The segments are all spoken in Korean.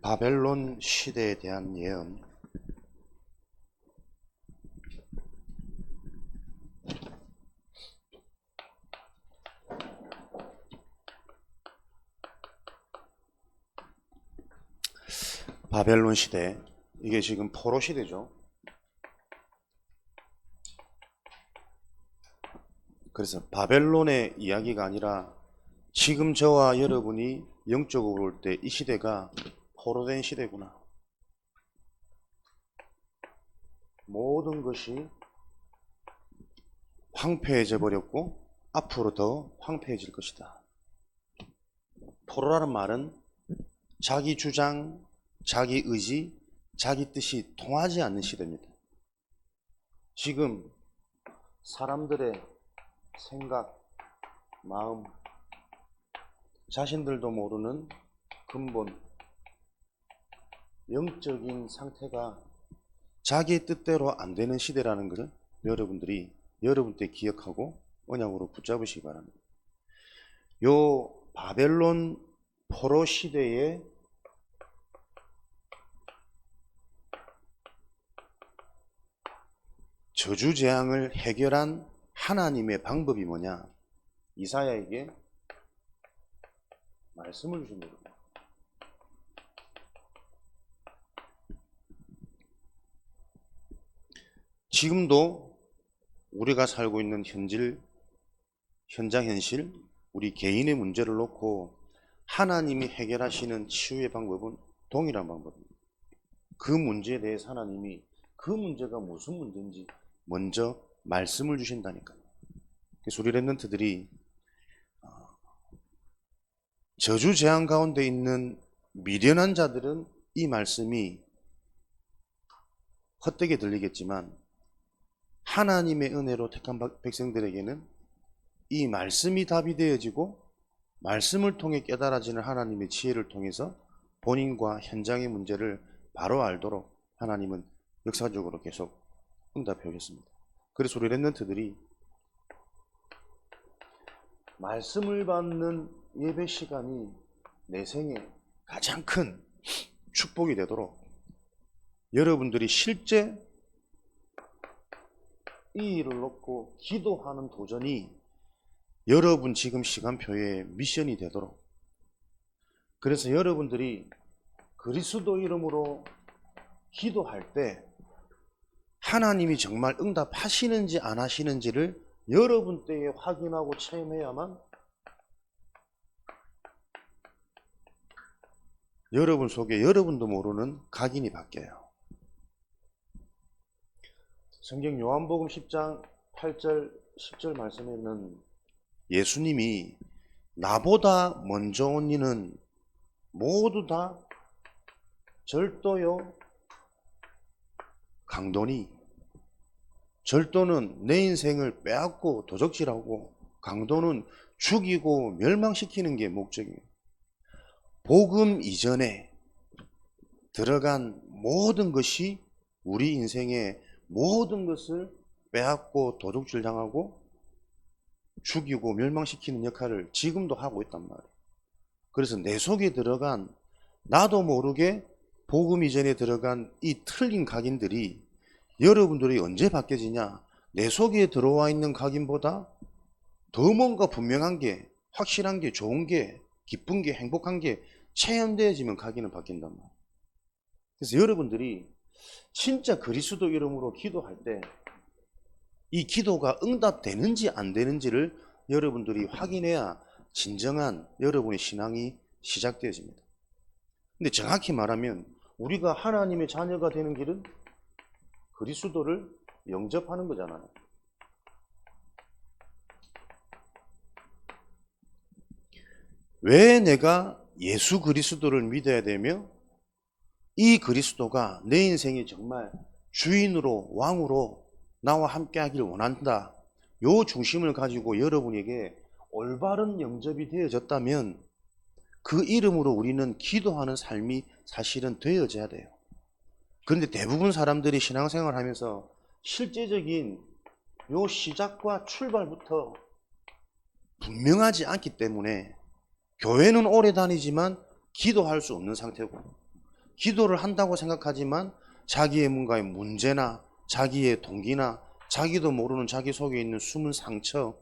바벨론 시대에 대한 예언. 바벨론 시대, 이게 지금 포로 시대죠. 그래서 바벨론의 이야기가 아니라 지금 저와 여러분이 영적으로 볼 때 이 시대가 포로된 시대구나. 모든 것이 황폐해져 버렸고 앞으로 더 황폐해질 것이다. 포로라는 말은 자기 주장, 자기 의지, 자기 뜻이 통하지 않는 시대입니다. 지금 사람들의 생각, 마음, 자신들도 모르는 근본, 영적인 상태가 자기의 뜻대로 안 되는 시대라는 것을 여러분들이 여러분 때 기억하고 언약으로 붙잡으시기 바랍니다. 요 바벨론 포로 시대에 저주 재앙을 해결한 하나님의 방법이 뭐냐? 이사야에게 말씀을 주신 겁니다. 지금도 우리가 살고 있는 현장 현실, 우리 개인의 문제를 놓고 하나님이 해결하시는 치유의 방법은 동일한 방법입니다. 그 문제에 대해서 하나님이 그 문제가 무슨 문제인지 먼저 말씀을 주신다니까요. 그래서 우리 랩런트들이 저주 재앙 가운데 있는 미련한 자들은 이 말씀이 헛되게 들리겠지만 하나님의 은혜로 택한 백성들에게는 이 말씀이 답이 되어지고 말씀을 통해 깨달아지는 하나님의 지혜를 통해서 본인과 현장의 문제를 바로 알도록 하나님은 역사적으로 계속 응답해 오셨습니다. 그래서 우리 랩런트들이 말씀을 받는 예배 시간이 내 생에 가장 큰 축복이 되도록 여러분들이 실제 이 일을 놓고 기도하는 도전이 여러분 지금 시간표의 미션이 되도록, 그래서 여러분들이 그리스도 이름으로 기도할 때 하나님이 정말 응답하시는지 안 하시는지를 여러분 때에 확인하고 체험해야만 여러분 속에 여러분도 모르는 각인이 바뀌어요. 성경 요한복음 10장 8절 10절 말씀에는 예수님이 나보다 먼저 온 이는 모두 다 절도요 강도니, 절도는 내 인생을 빼앗고 도적질하고 강도는 죽이고 멸망시키는 게 목적이에요. 복음 이전에 들어간 모든 것이 우리 인생의 모든 것을 빼앗고 도둑질 당하고 죽이고 멸망시키는 역할을 지금도 하고 있단 말이에요. 그래서 내 속에 들어간, 나도 모르게 복음 이전에 들어간 이 틀린 각인들이 여러분들이 언제 바뀌어지냐? 내 속에 들어와 있는 각인보다 더 뭔가 분명한 게, 확실한 게, 좋은 게, 기쁜 게, 행복한 게 체험되어지면 각인은 바뀐단 말이에요. 그래서 여러분들이 진짜 그리스도 이름으로 기도할 때 이 기도가 응답되는지 안 되는지를 여러분들이 확인해야 진정한 여러분의 신앙이 시작되어집니다. 근데 정확히 말하면 우리가 하나님의 자녀가 되는 길은 그리스도를 영접하는 거잖아요. 왜 내가 예수 그리스도를 믿어야 되며 이 그리스도가 내 인생에 정말 주인으로 왕으로 나와 함께 하길 원한다. 요 중심을 가지고 여러분에게 올바른 영접이 되어졌다면 그 이름으로 우리는 기도하는 삶이 사실은 되어져야 돼요. 그런데 대부분 사람들이 신앙생활 하면서 실제적인 요 시작과 출발부터 분명하지 않기 때문에 교회는 오래 다니지만 기도할 수 없는 상태고, 기도를 한다고 생각하지만 자기의 뭔가의 문제나 자기의 동기나 자기도 모르는 자기 속에 있는 숨은 상처,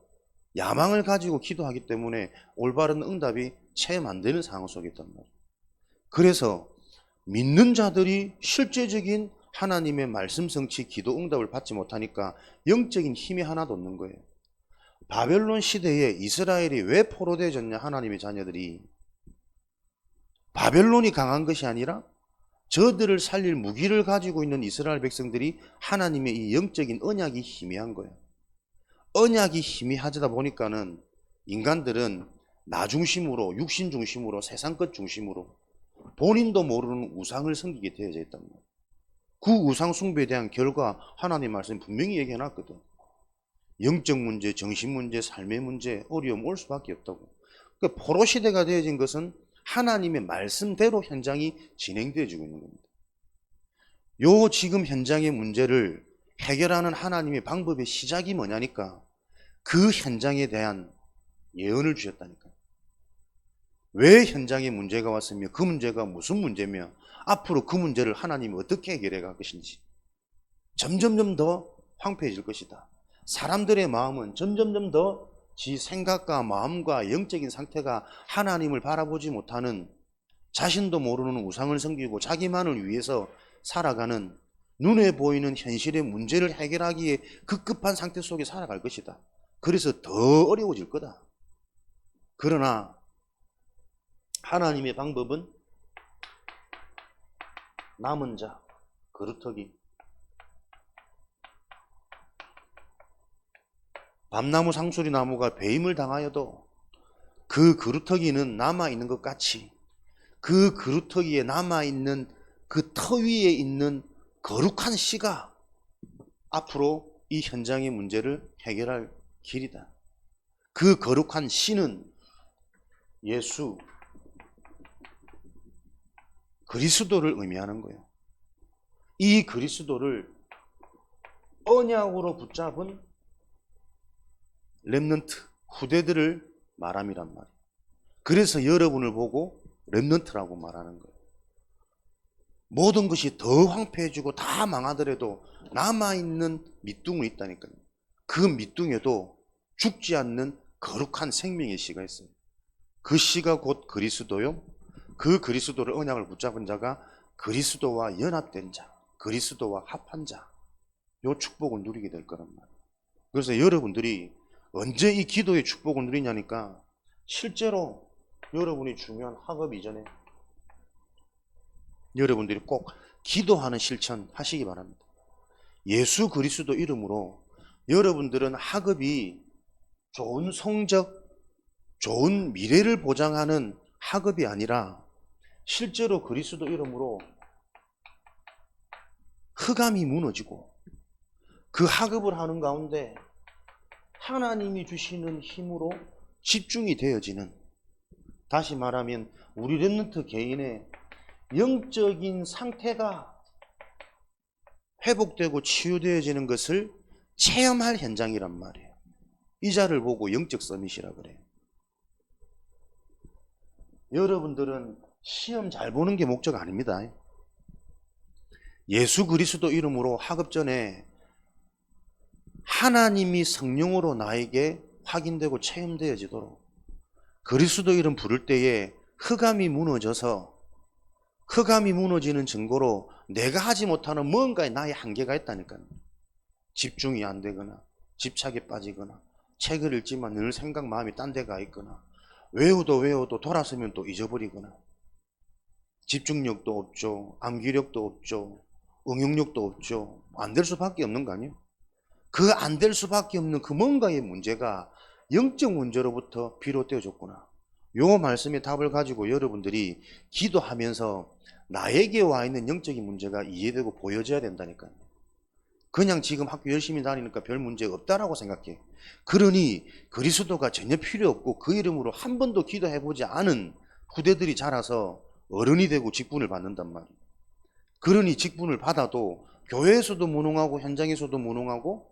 야망을 가지고 기도하기 때문에 올바른 응답이 채 안 되는 상황 속에 있단 말이에요. 그래서 믿는 자들이 실제적인 하나님의 말씀 성취 기도 응답을 받지 못하니까 영적인 힘이 하나도 없는 거예요. 바벨론 시대에 이스라엘이 왜 포로되어졌냐? 하나님의 자녀들이 바벨론이 강한 것이 아니라 저들을 살릴 무기를 가지고 있는 이스라엘 백성들이 하나님의 이 영적인 언약이 희미한 거예요. 언약이 희미하다 보니까는 인간들은 나 중심으로, 육신 중심으로, 세상 것 중심으로 본인도 모르는 우상을 섬기게 되어져 있단 말이에요. 그 우상 숭배에 대한 결과 하나님 말씀 분명히 얘기해 놨거든. 영적 문제, 정신 문제, 삶의 문제, 어려움 올 수밖에 없다고. 그러니까 포로 시대가 되어진 것은 하나님의 말씀대로 현장이 진행되어지고 있는 겁니다. 요 지금 현장의 문제를 해결하는 하나님의 방법의 시작이 뭐냐니까 그 현장에 대한 예언을 주셨다니까요. 왜 현장에 문제가 왔으며 그 문제가 무슨 문제며 앞으로 그 문제를 하나님이 어떻게 해결해 갈 것인지 점점점 더 황폐해질 것이다. 사람들의 마음은 점점점 더 지 생각과 마음과 영적인 상태가 하나님을 바라보지 못하는 자신도 모르는 우상을 섬기고 자기만을 위해서 살아가는 눈에 보이는 현실의 문제를 해결하기에 급급한 상태 속에 살아갈 것이다. 그래서 더 어려워질 거다. 그러나 하나님의 방법은 남은 자, 그루터기. 밤나무 상수리 나무가 배임을 당하여도 그 그루터기는 남아있는 것 같이 그 그루터기에 남아있는 그 터 위에 있는 거룩한 씨가 앞으로 이 현장의 문제를 해결할 길이다. 그 거룩한 씨는 예수, 그리스도를 의미하는 거예요. 이 그리스도를 언약으로 붙잡은 렘넌트, 후대들을 말함이란 말이에요. 그래서 여러분을 보고 렘넌트라고 말하는 거예요. 모든 것이 더 황폐해지고 다 망하더라도 남아있는 밑둥이 있다니까요. 그 밑둥에도 죽지 않는 거룩한 생명의 씨가 있어요. 그 씨가 곧 그리스도요. 그 그리스도를 언약을 붙잡은 자가 그리스도와 연합된 자, 그리스도와 합한 자, 요 축복을 누리게 될 거란 말이에요. 그래서 여러분들이 언제 이 기도의 축복을 누리냐니까 실제로 여러분이 중요한 학업 이전에 여러분들이 꼭 기도하는 실천 하시기 바랍니다. 예수 그리스도 이름으로 여러분들은 학업이 좋은 성적, 좋은 미래를 보장하는 학업이 아니라 실제로 그리스도 이름으로 흑암이 무너지고 그 학업을 하는 가운데 하나님이 주시는 힘으로 집중이 되어지는, 다시 말하면 우리 렘넌트 개인의 영적인 상태가 회복되고 치유되어지는 것을 체험할 현장이란 말이에요. 이 자를 보고 영적 서밋이라 그래요. 여러분들은 시험 잘 보는 게 목적 아닙니다. 예수 그리스도 이름으로 학업 전에 하나님이 성령으로 나에게 확인되고 체험되어지도록 그리스도 이름 부를 때에 흑암이 무너져서 흑암이 무너지는 증거로 내가 하지 못하는 뭔가에 나의 한계가 있다니까요. 집중이 안 되거나 집착에 빠지거나 책을 읽지만 늘 생각 마음이 딴 데 가 있거나 외워도 돌아서면 또 잊어버리거나 집중력도 없죠. 암기력도 없죠. 응용력도 없죠. 안 될 수밖에 없는 거 아니에요? 그 안 될 수밖에 없는 그 뭔가의 문제가 영적 문제로부터 비롯되어졌구나. 요 말씀의 답을 가지고 여러분들이 기도하면서 나에게 와 있는 영적인 문제가 이해되고 보여져야 된다니까요. 그냥 지금 학교 열심히 다니니까 별 문제 없다라고 생각해. 그러니 그리스도가 전혀 필요 없고 그 이름으로 한 번도 기도해보지 않은 후대들이 자라서 어른이 되고 직분을 받는단 말이에요. 그러니 직분을 받아도 교회에서도 무능하고 현장에서도 무능하고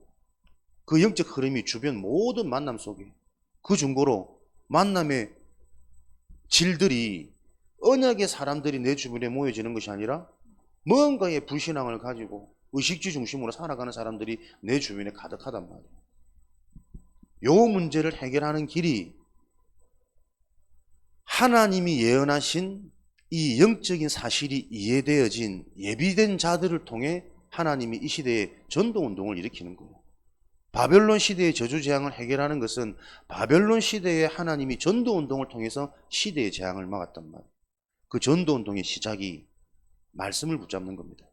그 영적 흐름이 주변 모든 만남 속에 그 증거로 만남의 질들이 언약의 사람들이 내 주변에 모여지는 것이 아니라 뭔가의 불신앙을 가지고 의식주 중심으로 살아가는 사람들이 내 주변에 가득하단 말이에요. 요 문제를 해결하는 길이 하나님이 예언하신 이 영적인 사실이 이해되어진 예비된 자들을 통해 하나님이 이 시대에 전도운동을 일으키는 거예요. 바벨론 시대의 저주재앙을 해결하는 것은 바벨론 시대에 하나님이 전도운동을 통해서 시대의 재앙을 막았단 말이에요. 그 전도운동의 시작이 말씀을 붙잡는 겁니다.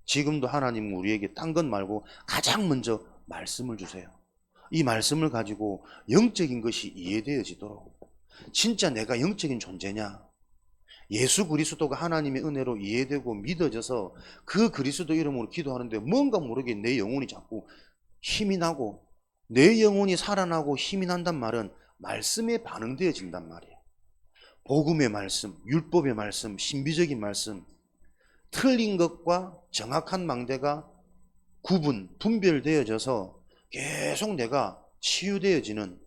지금도 하나님은 우리에게 딴 것 말고 가장 먼저 말씀을 주세요. 이 말씀을 가지고 영적인 것이 이해되어지도록, 진짜 내가 영적인 존재냐, 예수 그리스도가 하나님의 은혜로 이해되고 믿어져서 그 그리스도 이름으로 기도하는데 뭔가 모르게 내 영혼이 자꾸 힘이 나고, 내 영혼이 살아나고 힘이 난단 말은 말씀에 반응되어진단 말이에요. 복음의 말씀, 율법의 말씀, 신비적인 말씀, 틀린 것과 정확한 망대가 분별되어져서 계속 내가 치유되어지는,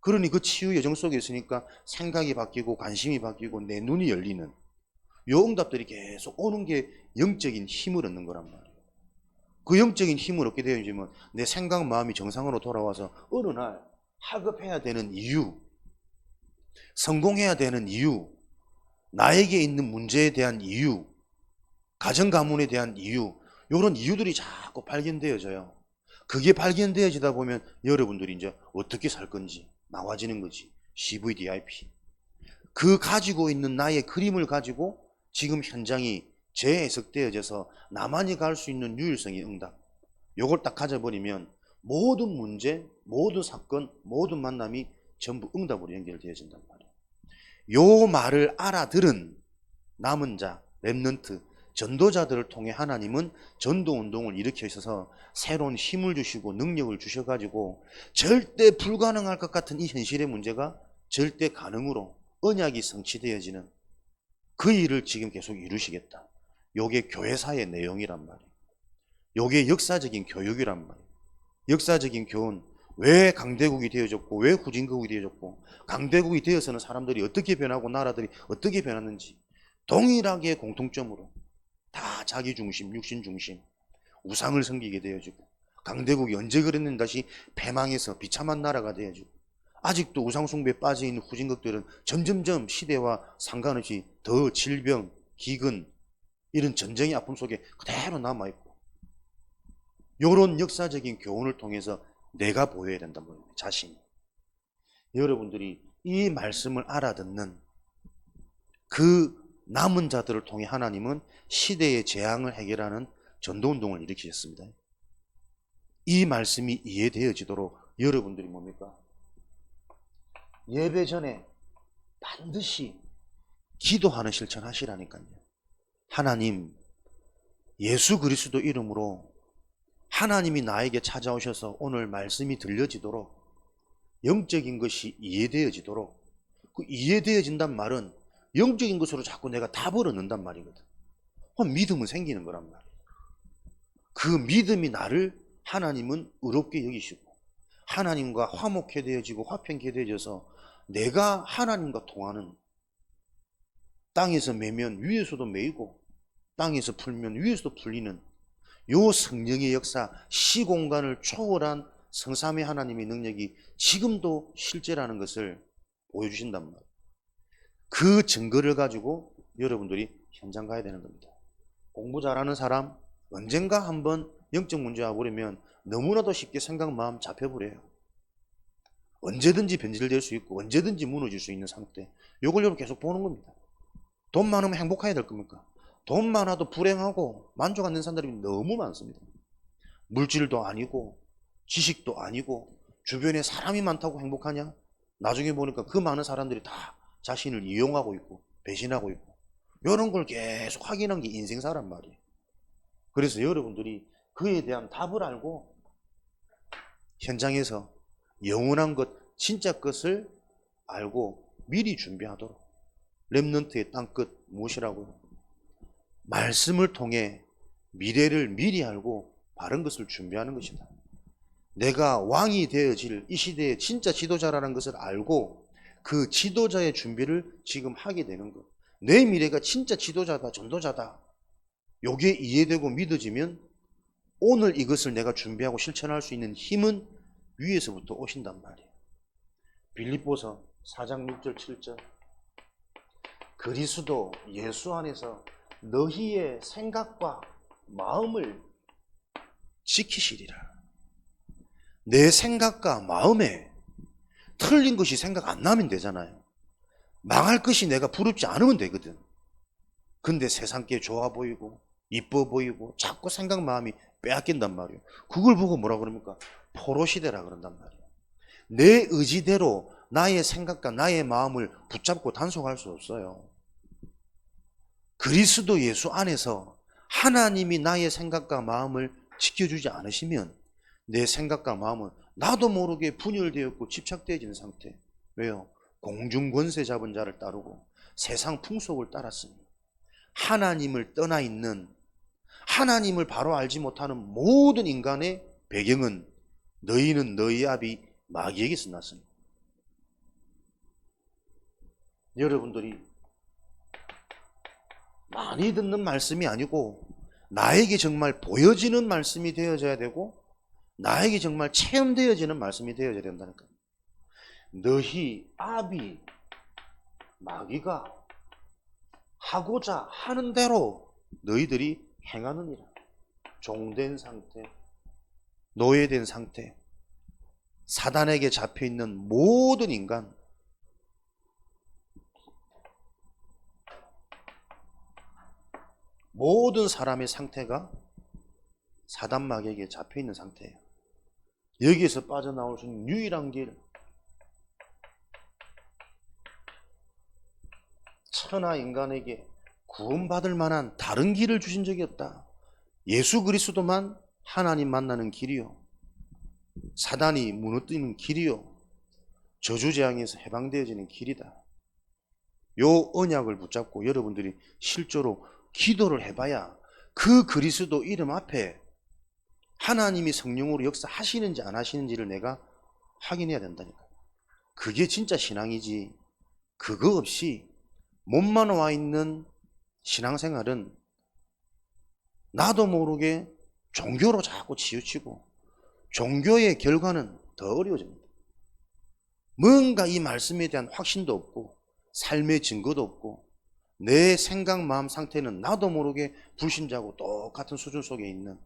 그러니 그 치유 여정 속에 있으니까 생각이 바뀌고 관심이 바뀌고 내 눈이 열리는 요 응답들이 계속 오는 게 영적인 힘을 얻는 거란 말이에요. 그 영적인 힘을 얻게 되어지면 내 생각 마음이 정상으로 돌아와서 어느 날 학업해야 되는 이유, 성공해야 되는 이유, 나에게 있는 문제에 대한 이유, 가정 가문에 대한 이유, 이런 이유들이 자꾸 발견되어져요. 그게 발견되어지다 보면 여러분들이 이제 어떻게 살 건지 나와지는 거지. CVDIP. 그 가지고 있는 나의 그림을 가지고 지금 현장이 재해석되어져서 나만이 갈 수 있는 유일성의 응답, 요걸 딱 가져버리면 모든 문제, 모든 사건, 모든 만남이 전부 응답으로 연결되어진단 말이에요. 요 말을 알아들은 남은 자, 렘넌트, 전도자들을 통해 하나님은 전도운동을 일으켜 있어서 새로운 힘을 주시고 능력을 주셔가지고 절대 불가능할 것 같은 이 현실의 문제가 절대 가능으로 언약이 성취되어지는 그 일을 지금 계속 이루시겠다. 요게 교회사의 내용이란 말이에요. 요게 역사적인 교육이란 말이에요. 역사적인 교훈. 왜 강대국이 되어졌고 왜 후진국이 되어졌고 강대국이 되어서는 사람들이 어떻게 변하고 나라들이 어떻게 변했는지 동일하게 공통점으로 다 자기 중심, 육신 중심, 우상을 섬기게 되어지고, 강대국이 언제 그랬는지 다시 패망해서 비참한 나라가 되어지고, 아직도 우상 숭배에 빠져있는 후진국들은 점점점 시대와 상관없이 더 질병, 기근, 이런 전쟁의 아픔 속에 그대로 남아있고, 이런 역사적인 교훈을 통해서 내가 보여야 된단 말입니다. 자신이. 여러분들이 이 말씀을 알아듣는 그 남은 자들을 통해 하나님은 시대의 재앙을 해결하는 전도운동을 일으키셨습니다. 이 말씀이 이해되어지도록 여러분들이 뭡니까? 예배 전에 반드시 기도하는 실천하시라니까요. 하나님, 예수 그리스도 이름으로 하나님이 나에게 찾아오셔서 오늘 말씀이 들려지도록, 영적인 것이 이해되어지도록, 그 이해되어진단 말은 영적인 것으로 자꾸 내가 답을 얻는단 말이거든. 믿음은 생기는 거란 말이에요. 그 믿음이 나를 하나님은 의롭게 여기시고 하나님과 화목해 되어지고 화평케 되어져서 내가 하나님과 통하는, 땅에서 매면 위에서도 매이고 땅에서 풀면 위에서도 풀리는 요 성령의 역사, 시공간을 초월한 성삼위 하나님의 능력이 지금도 실제라는 것을 보여주신단 말이에요. 그 증거를 가지고 여러분들이 현장 가야 되는 겁니다. 공부 잘하는 사람 언젠가 한번 영적 문제 와버리면 너무나도 쉽게 생각 마음 잡혀버려요. 언제든지 변질될 수 있고 언제든지 무너질 수 있는 상태. 요걸 여러분 계속 보는 겁니다. 돈 많으면 행복해야 될 겁니까? 돈 많아도 불행하고 만족 안 되는 사람들이 너무 많습니다. 물질도 아니고 지식도 아니고 주변에 사람이 많다고 행복하냐? 나중에 보니까 그 많은 사람들이 다 자신을 이용하고 있고 배신하고 있고 이런 걸 계속 확인한 게 인생사란 말이에요. 그래서 여러분들이 그에 대한 답을 알고 현장에서 영원한 것, 진짜 것을 알고 미리 준비하도록. 렘넌트의 땅끝 무엇이라고요? 말씀을 통해 미래를 미리 알고 바른 것을 준비하는 것이다. 내가 왕이 되어질 이 시대의 진짜 지도자라는 것을 알고 그 지도자의 준비를 지금 하게 되는 것. 내 미래가 진짜 지도자다, 전도자다. 요게 이해되고 믿어지면 오늘 이것을 내가 준비하고 실천할 수 있는 힘은 위에서부터 오신단 말이에요. 빌립보서 4장 6절 7절 그리스도 예수 안에서 너희의 생각과 마음을 지키시리라. 내 생각과 마음에 틀린 것이 생각 안 나면 되잖아요. 망할 것이 내가 부럽지 않으면 되거든. 근데 세상께 좋아 보이고 이뻐 보이고 자꾸 생각 마음이 빼앗긴단 말이에요. 그걸 보고 뭐라 그럽니까? 포로시대라 그런단 말이에요. 내 의지대로 나의 생각과 나의 마음을 붙잡고 단속할 수 없어요. 그리스도 예수 안에서 하나님이 나의 생각과 마음을 지켜주지 않으시면 내 생각과 마음은 나도 모르게 분열되었고 집착되어지는 상태. 왜요? 공중권세 잡은 자를 따르고 세상 풍속을 따랐으니 하나님을 떠나 있는, 하나님을 바로 알지 못하는 모든 인간의 배경은 너희는 너희 아비 마귀에게서 났습니다. 여러분들이 많이 듣는 말씀이 아니고 나에게 정말 보여지는 말씀이 되어져야 되고 나에게 정말 체험되어지는 말씀이 되어져야 된다니까요. 너희 아비 마귀가 하고자 하는 대로 너희들이 행하느니라. 종된 상태, 노예된 상태, 사단에게 잡혀있는 모든 인간, 모든 사람의 상태가 사단 마귀에게 잡혀있는 상태예요. 여기에서 빠져나올 수 있는 유일한 길, 천하 인간에게 구원받을 만한 다른 길을 주신 적이 없다. 예수 그리스도만 하나님 만나는 길이요, 사단이 무너뜨리는 길이요, 저주재앙에서 해방되어지는 길이다. 요 언약을 붙잡고 여러분들이 실제로 기도를 해봐야 그 그리스도 이름 앞에 하나님이 성령으로 역사하시는지 안 하시는지를 내가 확인해야 된다니까. 그게 진짜 신앙이지. 그거 없이 몸만 와 있는 신앙생활은 나도 모르게 종교로 자꾸 치우치고 종교의 결과는 더 어려워집니다. 뭔가 이 말씀에 대한 확신도 없고 삶의 증거도 없고 내 생각 마음 상태는 나도 모르게 불신자고 똑같은 수준 속에 있는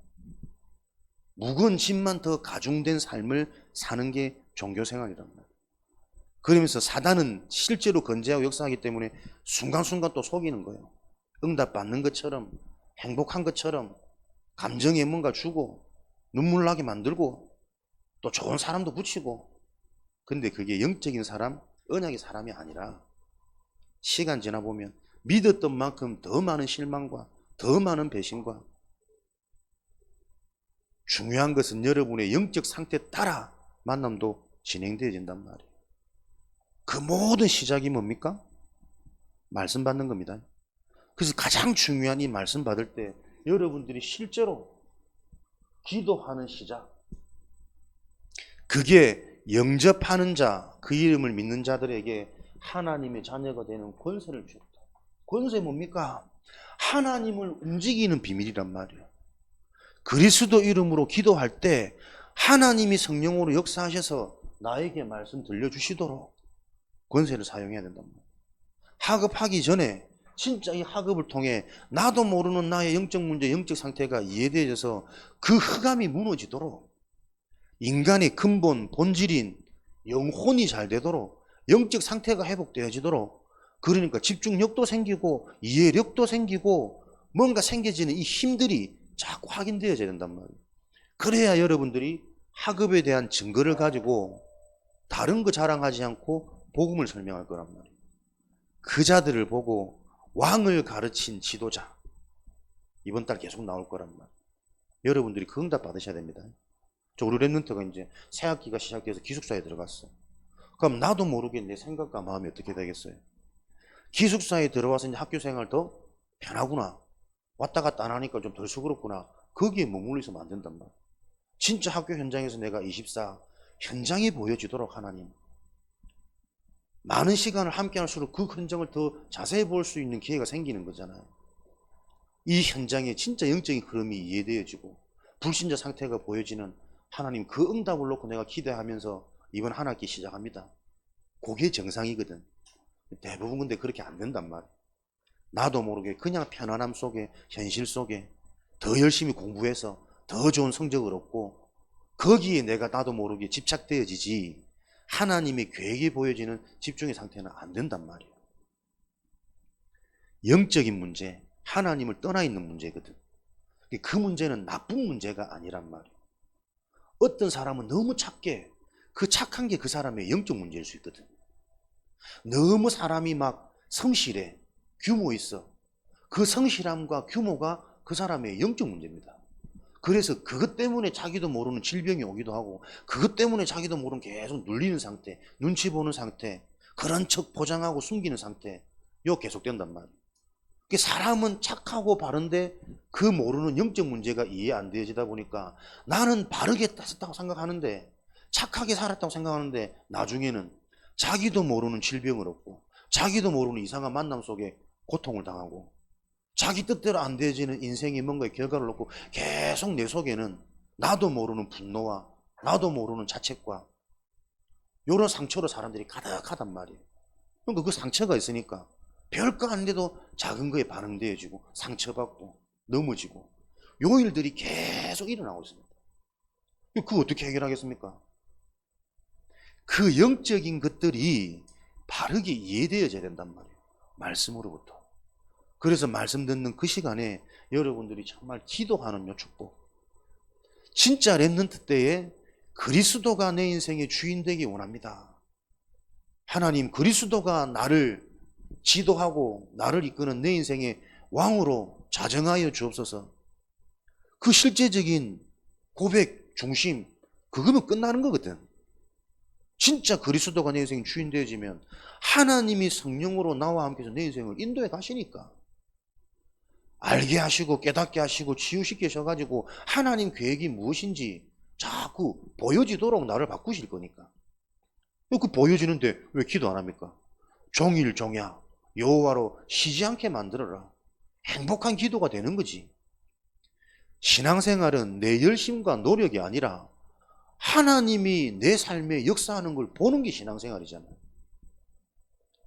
묵은 짐만 더 가중된 삶을 사는 게 종교생활이란 말이에요. 그러면서 사단은 실제로 건재하고 역사하기 때문에 순간순간 또 속이는 거예요. 응답받는 것처럼, 행복한 것처럼 감정에 뭔가 주고 눈물 나게 만들고 또 좋은 사람도 붙이고. 근데 그게 영적인 사람, 언약의 사람이 아니라 시간 지나 보면 믿었던 만큼 더 많은 실망과 더 많은 배신과. 중요한 것은 여러분의 영적 상태에 따라 만남도 진행되어진단 말이에요. 그 모든 시작이 뭡니까? 말씀 받는 겁니다. 그래서 가장 중요한 이 말씀 받을 때 여러분들이 실제로 기도하는 시작, 그게 영접하는 자, 그 이름을 믿는 자들에게 하나님의 자녀가 되는 권세를 주었다. 권세 뭡니까? 하나님을 움직이는 비밀이란 말이에요. 그리스도 이름으로 기도할 때 하나님이 성령으로 역사하셔서 나에게 말씀 들려주시도록 권세를 사용해야 된단 말이에요. 학업하기 전에 진짜 이 학업을 통해 나도 모르는 나의 영적 문제, 영적 상태가 이해되어져서 그 흑암이 무너지도록 인간의 근본, 본질인 영혼이 잘 되도록 영적 상태가 회복되어지도록, 그러니까 집중력도 생기고 이해력도 생기고 뭔가 생겨지는 이 힘들이 자꾸 확인되어져야 된단 말이에요. 그래야 여러분들이 학업에 대한 증거를 가지고 다른 거 자랑하지 않고 복음을 설명할 거란 말이에요. 그 자들을 보고 왕을 가르친 지도자, 이번 달 계속 나올 거란 말이에요. 여러분들이 그 응답 받으셔야 됩니다. 우리 랩런트가 이제 새 학기가 시작돼서 기숙사에 들어갔어. 그럼 나도 모르게 내 생각과 마음이 어떻게 되겠어요? 기숙사에 들어와서 이제 학교 생활 더 편하구나, 왔다 갔다 안 하니까 좀 덜 수그럽구나, 거기에 머물러 있으면 안 된단 말이야. 진짜 학교 현장에서 내가 24 현장이 보여지도록 하나님 많은 시간을 함께 할수록 그 흔적을 더 자세히 볼 수 있는 기회가 생기는 거잖아요. 이 현장에 진짜 영적인 흐름이 이해되어지고 불신자 상태가 보여지는 하나님 그 응답을 놓고 내가 기대하면서 이번 한 학기 시작합니다. 그게 정상이거든. 대부분 근데 그렇게 안 된단 말이야. 나도 모르게 그냥 편안함 속에 현실 속에 더 열심히 공부해서 더 좋은 성적을 얻고 거기에 내가 나도 모르게 집착되어지지 하나님의 계획이 보여지는 집중의 상태는 안 된단 말이에요. 영적인 문제, 하나님을 떠나 있는 문제거든. 그 문제는 나쁜 문제가 아니란 말이에요. 어떤 사람은 너무 착해. 그 착한 게 그 사람의 영적 문제일 수 있거든. 너무 사람이 막 성실해. 규모 있어. 그 성실함과 규모가 그 사람의 영적 문제입니다. 그래서 그것 때문에 자기도 모르는 질병이 오기도 하고 그것 때문에 자기도 모르는 계속 눌리는 상태, 눈치 보는 상태, 그런 척 포장하고 숨기는 상태, 이거 계속된단 말이에요. 사람은 착하고 바른데 그 모르는 영적 문제가 이해 안 되어지다 보니까 나는 바르게 했다고 생각하는데 착하게 살았다고 생각하는데 나중에는 자기도 모르는 질병을 얻고 자기도 모르는 이상한 만남 속에 고통을 당하고 자기 뜻대로 안 되어지는 인생의 뭔가의 결과를 놓고 계속 내 속에는 나도 모르는 분노와 나도 모르는 자책과 이런 상처로 사람들이 가득하단 말이에요. 그러니까 그 상처가 있으니까 별거 아닌데도 작은 거에 반응되어지고 상처받고 넘어지고 요 일들이 계속 일어나고 있습니다. 그거 어떻게 해결하겠습니까? 그 영적인 것들이 바르게 이해되어져야 된단 말이에요. 말씀으로부터. 그래서 말씀 듣는 그 시간에 여러분들이 정말 기도하는 요 축복. 진짜 렘넌트 때에 그리스도가 내 인생의 주인 되기 원합니다. 하나님 그리스도가 나를 지도하고 나를 이끄는 내 인생의 왕으로 자정하여 주옵소서. 그 실제적인 고백 중심 그거면 끝나는 거거든. 진짜 그리스도가 내 인생의 주인 되어지면 하나님이 성령으로 나와 함께해서 내 인생을 인도해 가시니까 알게 하시고 깨닫게 하시고 치유시켜 주셔가지고 하나님 계획이 무엇인지 자꾸 보여지도록 나를 바꾸실 거니까. 그 보여지는데 왜 기도 안 합니까? 종일 종야 여호와로 쉬지 않게 만들어라. 행복한 기도가 되는 거지. 신앙생활은 내 열심과 노력이 아니라 하나님이 내 삶에 역사하는 걸 보는 게 신앙생활이잖아요.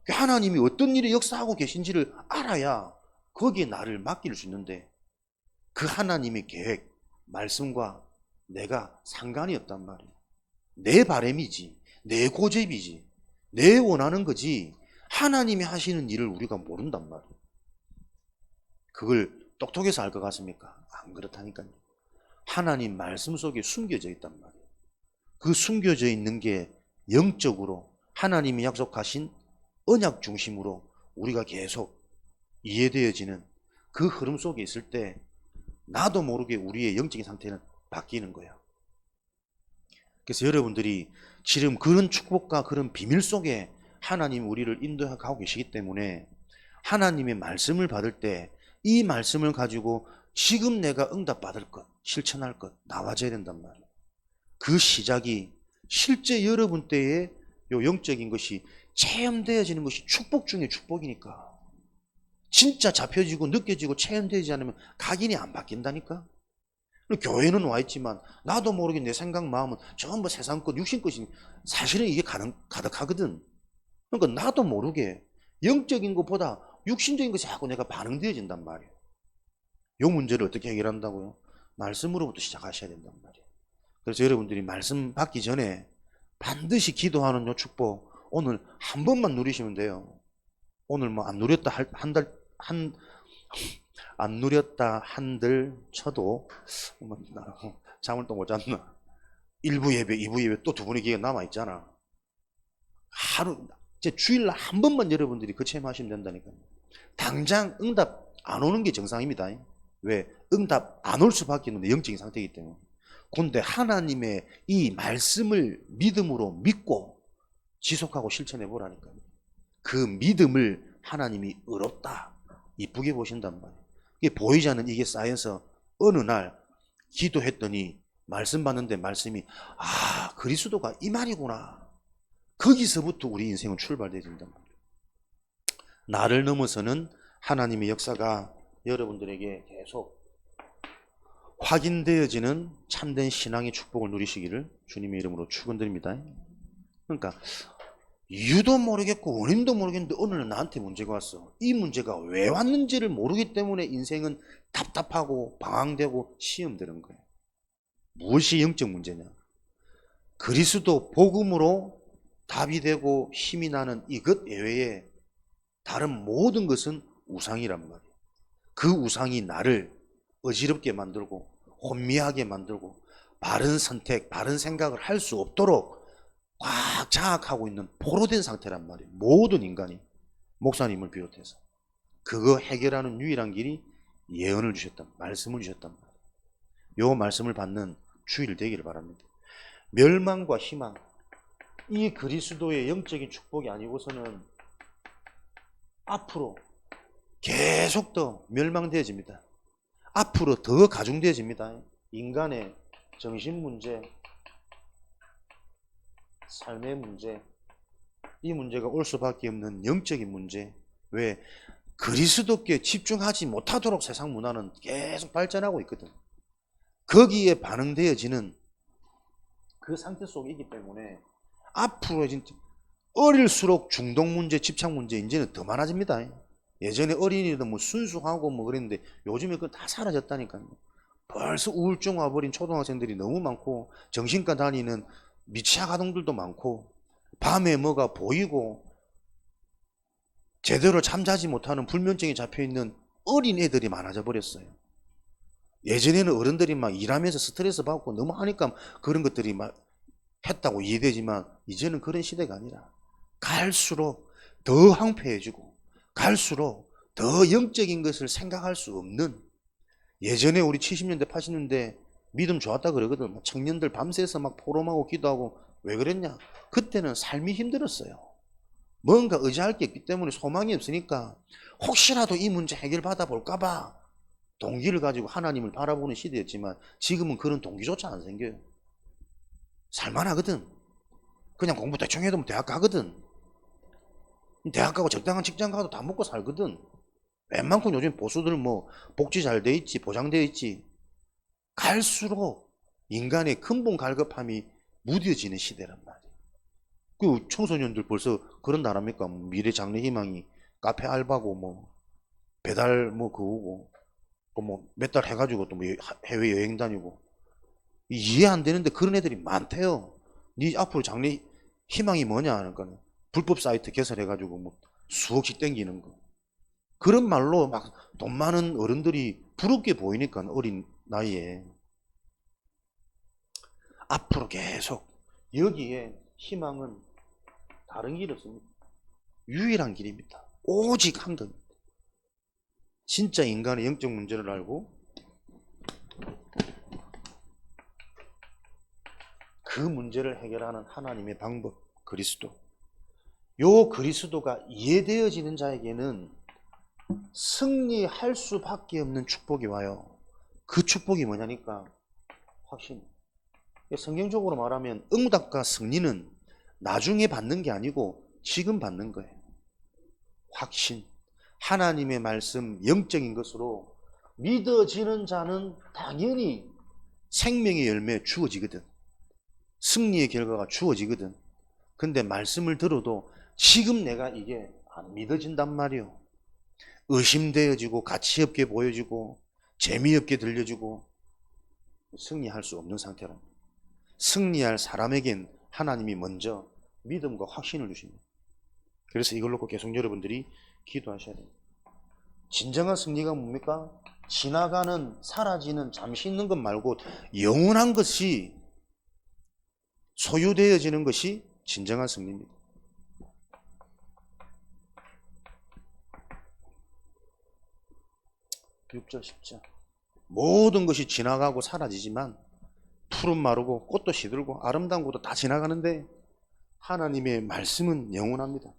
하나님이 어떤 일에 역사하고 계신지를 알아야 거기에 나를 맡길 수 있는데 그 하나님의 계획, 말씀과 내가 상관이 없단 말이에요. 내 바람이지, 내 고집이지, 내 원하는 거지 하나님이 하시는 일을 우리가 모른단 말이에요. 그걸 똑똑해서 알 것 같습니까? 안 그렇다니까요. 하나님 말씀 속에 숨겨져 있단 말이에요. 그 숨겨져 있는 게 영적으로 하나님이 약속하신 언약 중심으로 우리가 계속 이해되어지는 그 흐름 속에 있을 때 나도 모르게 우리의 영적인 상태는 바뀌는 거예요. 그래서 여러분들이 지금 그런 축복과 그런 비밀 속에 하나님 우리를 인도해 가고 계시기 때문에 하나님의 말씀을 받을 때 이 말씀을 가지고 지금 내가 응답받을 것, 실천할 것 나와줘야 된단 말이에요. 그 시작이 실제 여러분 때에 요 영적인 것이 체험되어지는 것이 축복 중에 축복이니까 진짜 잡혀지고 느껴지고 체험되지 않으면 각인이 안 바뀐다니까. 교회는 와 있지만 나도 모르게 내 생각 마음은 전부 세상 것 육신 것이 사실은 이게 가득하거든. 그러니까 나도 모르게 영적인 것보다 육신적인 것이 자꾸 내가 반응되어진단 말이에요. 이 문제를 어떻게 해결한다고요? 말씀으로부터 시작하셔야 된단 말이에요. 그래서 여러분들이 말씀 받기 전에 반드시 기도하는 요 축복 오늘 한 번만 누리시면 돼요. 오늘 뭐 안 누렸다 안 누렸다 한들 쳐도 잠을 또 못 잤나? 1부 예배, 2부 예배 또 두 분의 기회가 남아있잖아. 하루, 주일날 한 번만 여러분들이 그 체험하시면 된다니까요. 당장 응답 안 오는 게 정상입니다. 왜? 응답 안 올 수밖에 없는 영적인 상태이기 때문에. 그런데 하나님의 이 말씀을 믿음으로 믿고 지속하고 실천해 보라니까요. 그 믿음을 하나님이 의롭다, 이쁘게 보신단 말이에요. 이게 보이지 않는 이게 쌓여서 어느 날 기도했더니 말씀 받는데 말씀이 그리스도가 이 말이구나. 거기서부터 우리 인생은 출발되어진단 말이에요. 나를 넘어서는 하나님의 역사가 여러분들에게 계속 확인되어지는 참된 신앙의 축복을 누리시기를 주님의 이름으로 축원드립니다. 그러니까 이유도 모르겠고 원인도 모르겠는데 오늘은 나한테 문제가 왔어. 이 문제가 왜 왔는지를 모르기 때문에 인생은 답답하고 방황되고 시험되는 거예요. 무엇이 영적 문제냐? 그리스도 복음으로 답이 되고 힘이 나는 이것 외에 다른 모든 것은 우상이란 말이에요. 그 우상이 나를 어지럽게 만들고 혼미하게 만들고 바른 선택, 바른 생각을 할 수 없도록 꽉 장악하고 있는 포로된 상태란 말이에요. 모든 인간이, 목사님을 비롯해서. 그거 해결하는 유일한 길이 예언을 주셨단 말이에요. 말씀을 주셨단 말이에요. 요 말씀을 받는 주일 되기를 바랍니다. 멸망과 희망, 이 그리스도의 영적인 축복이 아니고서는 앞으로 계속 더 멸망되어집니다. 앞으로 더 가중되어집니다. 인간의 정신 문제, 삶의 문제, 이 문제가 올 수밖에 없는 영적인 문제. 왜? 그리스도께 집중하지 못하도록 세상 문화는 계속 발전하고 있거든. 거기에 반응되어지는 그 상태 속에 있기 때문에 앞으로 진짜 어릴수록 중독 문제, 집착 문제 이제는 더 많아집니다. 예전에 어린이도 뭐 순수하고 뭐 그랬는데 요즘에 그거 다 사라졌다니까요. 벌써 우울증 와버린 초등학생들이 너무 많고 정신과 다니는 미취학 아동들도 많고 밤에 뭐가 보이고 제대로 잠자지 못하는 불면증에 잡혀있는 어린 애들이 많아져 버렸어요. 예전에는 어른들이 막 일하면서 스트레스 받고 너무 하니까 그런 것들이 막 했다고 이해되지만 이제는 그런 시대가 아니라 갈수록 더 황폐해지고 갈수록 더 영적인 것을 생각할 수 없는, 예전에 우리 70년대 80년대 믿음 좋았다 그러거든. 청년들 밤새서 막 포럼하고 기도하고. 왜 그랬냐? 그때는 삶이 힘들었어요. 뭔가 의지할 게 있기 때문에 소망이 없으니까 혹시라도 이 문제 해결받아 볼까봐 동기를 가지고 하나님을 바라보는 시대였지만 지금은 그런 동기조차 안 생겨요. 살만하거든. 그냥 공부 대충 해도 대학 가거든. 대학 가고 적당한 직장 가도 다 먹고 살거든. 웬만큼 요즘 보수들 뭐 복지 잘 돼 있지, 보장되어 있지. 갈수록 인간의 근본 갈급함이 무뎌지는 시대란 말이에요. 그 청소년들 벌써 그런 나라입니까? 미래 장래 희망이 카페 알바고 뭐 배달 뭐 그거고 뭐 몇 달 해가지고 또 뭐 해외 여행 다니고 이해 안 되는데 그런 애들이 많대요. 네 앞으로 장래 희망이 뭐냐 하니까 불법 사이트 개설해가지고 뭐 수억씩 땡기는 거. 그런 말로 막 돈 많은 어른들이 부럽게 보이니까 어린 나이에. 앞으로 계속 여기에 희망은 다른 길이 없습니다. 유일한 길입니다. 오직 한 겁니다. 진짜 인간의 영적 문제를 알고 그 문제를 해결하는 하나님의 방법, 그리스도. 요 그리스도가 이해되어지는 자에게는 승리할 수밖에 없는 축복이 와요. 그 축복이 뭐냐니까 확신. 성경적으로 말하면 응답과 승리는 나중에 받는 게 아니고 지금 받는 거예요. 확신. 하나님의 말씀, 영적인 것으로 믿어지는 자는 당연히 생명의 열매 주어지거든. 승리의 결과가 주어지거든. 근데 말씀을 들어도 지금 내가 이게 안 믿어진단 말이요. 의심되어지고 가치없게 보여지고 재미없게 들려지고 승리할 수 없는 상태라. 승리할 사람에겐 하나님이 먼저 믿음과 확신을 주십니다. 그래서 이걸 놓고 계속 여러분들이 기도하셔야 됩니다. 진정한 승리가 뭡니까? 지나가는, 사라지는, 잠시 있는 것 말고 영원한 것이 소유되어지는 것이 진정한 승리입니다. 6절 10절 모든 것이 지나가고 사라지지만 풀은 마르고 꽃도 시들고 아름다운 것도 다 지나가는데 하나님의 말씀은 영원합니다.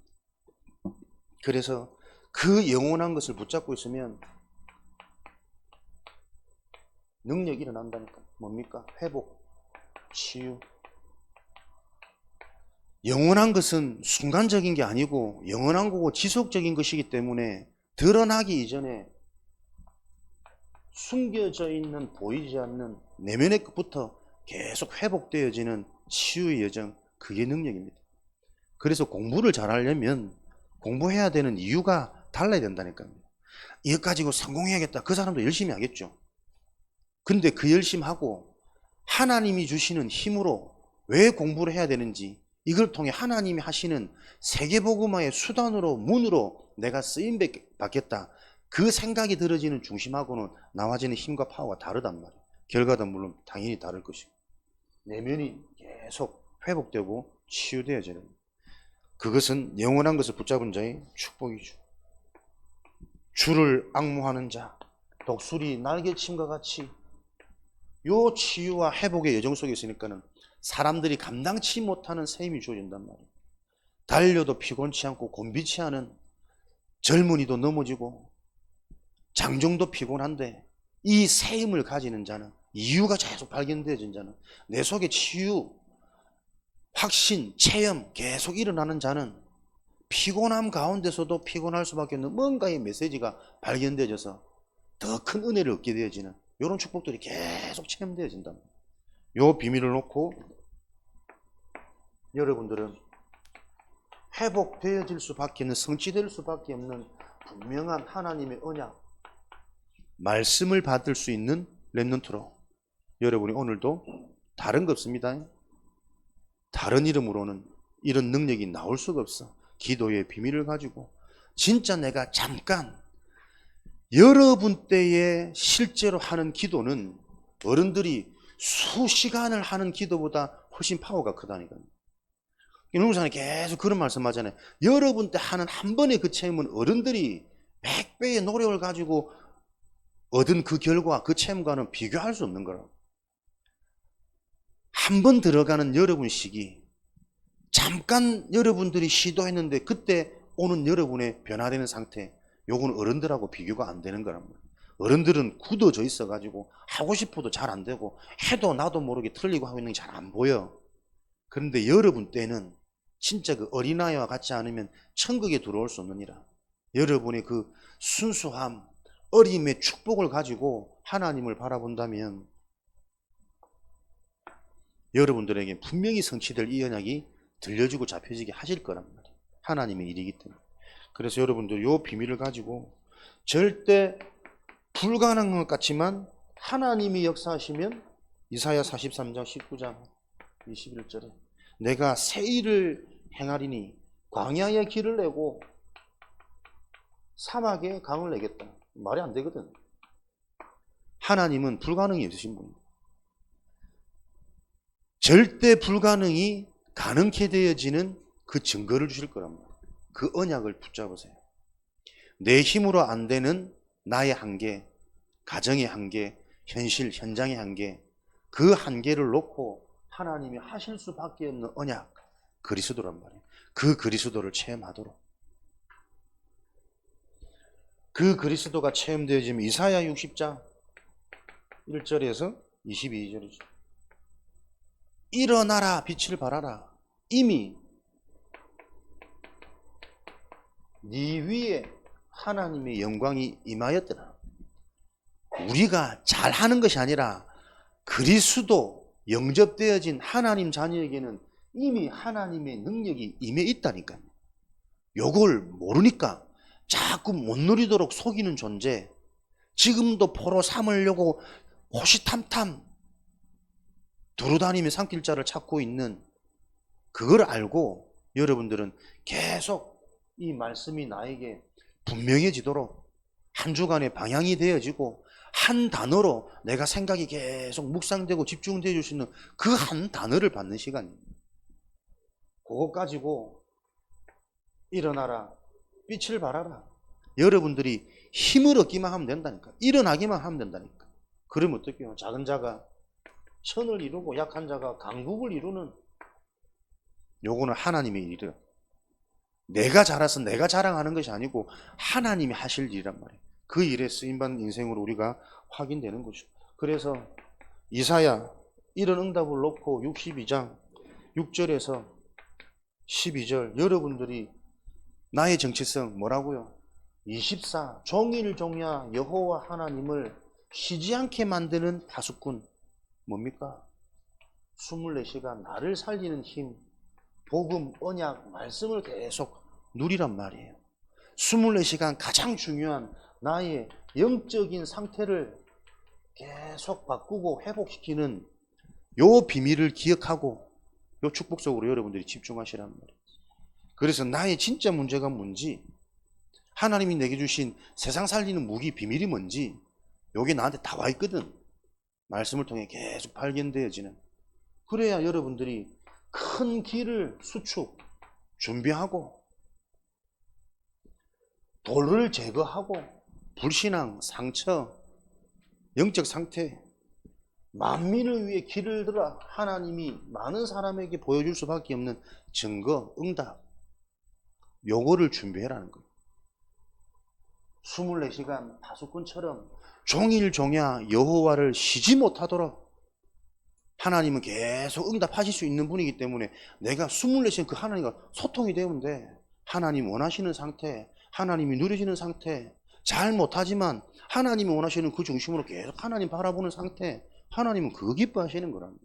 그래서 그 영원한 것을 붙잡고 있으면 능력이 일어난다니까. 뭡니까? 회복, 치유. 영원한 것은 순간적인 게 아니고 영원한 거고 지속적인 것이기 때문에 드러나기 이전에 숨겨져 있는 보이지 않는 내면의 것부터 계속 회복되어지는 치유의 여정, 그게 능력입니다. 그래서 공부를 잘하려면 공부해야 되는 이유가 달라야 된다니까요. 이것 가지고 성공해야겠다. 그 사람도 열심히 하겠죠. 근데 그 열심히 하고 하나님이 주시는 힘으로 왜 공부를 해야 되는지, 이걸 통해 하나님이 하시는 세계복음화의 수단으로, 문으로 내가 쓰임 받겠다, 그 생각이 들어지는 중심하고는 나와지는 힘과 파워가 다르단 말이에요. 결과도 물론 당연히 다를 것이고 내면이 계속 회복되고 치유되어져야 됩니다. 그것은 영원한 것을 붙잡은 자의 축복이죠. 주를 앙모하는 자, 독수리 날개침과 같이 요 치유와 회복의 여정 속에 있으니까는 사람들이 감당치 못하는 새 힘이 주어진단 말이에요. 달려도 피곤치 않고 곤비치 않은 젊은이도 넘어지고 장정도 피곤한데 이 새 힘을 가지는 자는, 이유가 계속 발견되어진 자는, 내 속에 치유, 확신, 체험 계속 일어나는 자는 피곤함 가운데서도 피곤할 수밖에 없는 뭔가의 메시지가 발견되어져서 더 큰 은혜를 얻게 되어지는 이런 축복들이 계속 체험되어진다. 요 비밀을 놓고 여러분들은 회복되어질 수밖에 없는, 성취될 수밖에 없는 분명한 하나님의 언약, 말씀을 받을 수 있는 렘넌트로 여러분이 오늘도, 다른 거 없습니다. 다른 이름으로는 이런 능력이 나올 수가 없어. 기도의 비밀을 가지고 진짜 내가 잠깐, 여러분 때에 실제로 하는 기도는 어른들이 수시간을 하는 기도보다 훨씬 파워가 크다니까요. 이놈사는 계속 그런 말씀 하잖아요. 여러분 때 하는 한 번의 그 체험은 어른들이 100배의 노력을 가지고 얻은 그 결과, 그 체험과는 비교할 수 없는 거라고. 한 번 들어가는 여러분 시기, 잠깐 여러분들이 시도했는데 그때 오는 여러분의 변화되는 상태, 요건 어른들하고 비교가 안 되는 거란 말이에요. 어른들은 굳어져 있어가지고 하고 싶어도 잘 안 되고 해도 나도 모르게 틀리고 하고 있는 게 잘 안 보여. 그런데 여러분 때는 진짜 그 어린아이와 같지 않으면 천국에 들어올 수 없느니라. 여러분의 그 순수함, 어림의 축복을 가지고 하나님을 바라본다면 여러분들에게 분명히 성취될 이 언약이 들려주고 잡혀지게 하실 거란 말이에요. 하나님의 일이기 때문에. 그래서 여러분들 이 비밀을 가지고 절대 불가능한 것 같지만 하나님이 역사하시면 이사야 43장 19장 21절에 내가 새 일을 행하리니 광야에 길을 내고 사막에 강을 내겠다. 말이 안 되거든. 하나님은 불가능이 없으신 분입니다. 절대 불가능이 가능케 되어지는 그 증거를 주실 거란 말이에요. 그 언약을 붙잡으세요. 내 힘으로 안 되는 나의 한계, 가정의 한계, 현실, 현장의 한계, 그 한계를 놓고 하나님이 하실 수밖에 없는 언약, 그리스도란 말이에요. 그 그리스도를 체험하도록. 그 그리스도가 체험되어지면 이사야 60장 1절에서 22절이죠. 일어나라, 빛을 발하라. 이미 네 위에 하나님의 영광이 임하였더라. 우리가 잘하는 것이 아니라 그리스도 영접되어진 하나님 자녀에게는 이미 하나님의 능력이 임해 있다니까요. 요걸 모르니까 자꾸 못 누리도록 속이는 존재, 지금도 포로 삼으려고 호시탐탐 두루다니며 산길자를 찾고 있는, 그걸 알고 여러분들은 계속 이 말씀이 나에게 분명해지도록 한 주간의 방향이 되어지고 한 단어로 내가 생각이 계속 묵상되고 집중되어 줄 수 있는 그 한 단어를 받는 시간입니다. 그거 가지고 일어나라, 빛을 발하라. 여러분들이 힘을 얻기만 하면 된다니까. 일어나기만 하면 된다니까. 그러면 어떡해요? 작은 자가 천을 이루고 약한 자가 강국을 이루는, 요거는 하나님의 일이래요. 내가 잘해서 내가 자랑하는 것이 아니고 하나님이 하실 일이란 말이에요. 그 일에 쓰임받는 인생으로 우리가 확인되는 거죠. 그래서 이사야 이런 응답을 놓고 62장 6절에서 12절 여러분들이 나의 정체성 뭐라고요? 24 종일종야 여호와 하나님을 쉬지 않게 만드는 파수꾼 뭡니까? 24시간 나를 살리는 힘, 복음, 언약, 말씀을 계속 누리란 말이에요. 24시간 가장 중요한 나의 영적인 상태를 계속 바꾸고 회복시키는 요 비밀을 기억하고 요 축복 속으로 여러분들이 집중하시란 말이에요. 그래서 나의 진짜 문제가 뭔지, 하나님이 내게 주신 세상 살리는 무기 비밀이 뭔지 요게 나한테 다 와 있거든. 말씀을 통해 계속 발견되어지는. 그래야 여러분들이 큰 길을 수축 준비하고 돌을 제거하고 불신앙, 상처, 영적 상태, 만민을 위해 길을 들어 하나님이 많은 사람에게 보여줄 수밖에 없는 증거, 응답, 요거를 준비해라는 거예요. 24시간 파수꾼처럼 종일종야 여호와를 쉬지 못하도록 하나님은 계속 응답하실 수 있는 분이기 때문에 내가 24시간 그 하나님과 소통이 되면 돼. 하나님 원하시는 상태, 하나님이 누려지는 상태, 잘 못하지만 하나님이 원하시는 그 중심으로 계속 하나님 바라보는 상태, 하나님은 그거 기뻐하시는 거랍니다.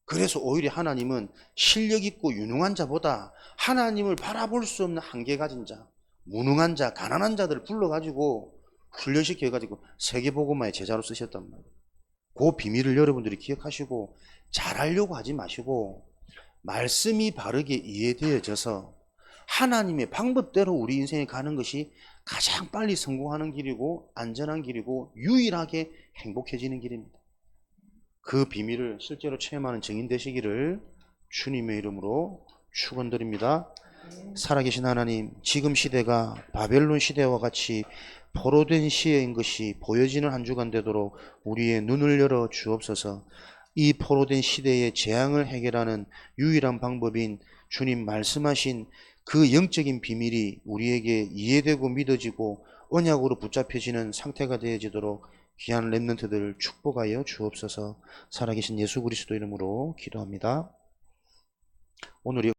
그래서 오히려 하나님은 실력 있고 유능한 자보다 하나님을 바라볼 수 없는 한계 가진 자, 무능한 자, 가난한 자들을 불러가지고 훈련시켜가지고 세계복음화의 제자로 쓰셨단 말이에요. 그 비밀을 여러분들이 기억하시고 잘하려고 하지 마시고 말씀이 바르게 이해되어져서 하나님의 방법대로 우리 인생에 가는 것이 가장 빨리 성공하는 길이고 안전한 길이고 유일하게 행복해지는 길입니다. 그 비밀을 실제로 체험하는 증인 되시기를 주님의 이름으로 축원드립니다. 살아계신 하나님, 지금 시대가 바벨론 시대와 같이 포로된 시대인 것이 보여지는 한 주간 되도록 우리의 눈을 열어 주옵소서. 이 포로된 시대의 재앙을 해결하는 유일한 방법인 주님 말씀하신 그 영적인 비밀이 우리에게 이해되고 믿어지고 언약으로 붙잡혀지는 상태가 되어지도록 귀한 렘넌트들을 축복하여 주옵소서. 살아계신 예수 그리스도 이름으로 기도합니다. 오늘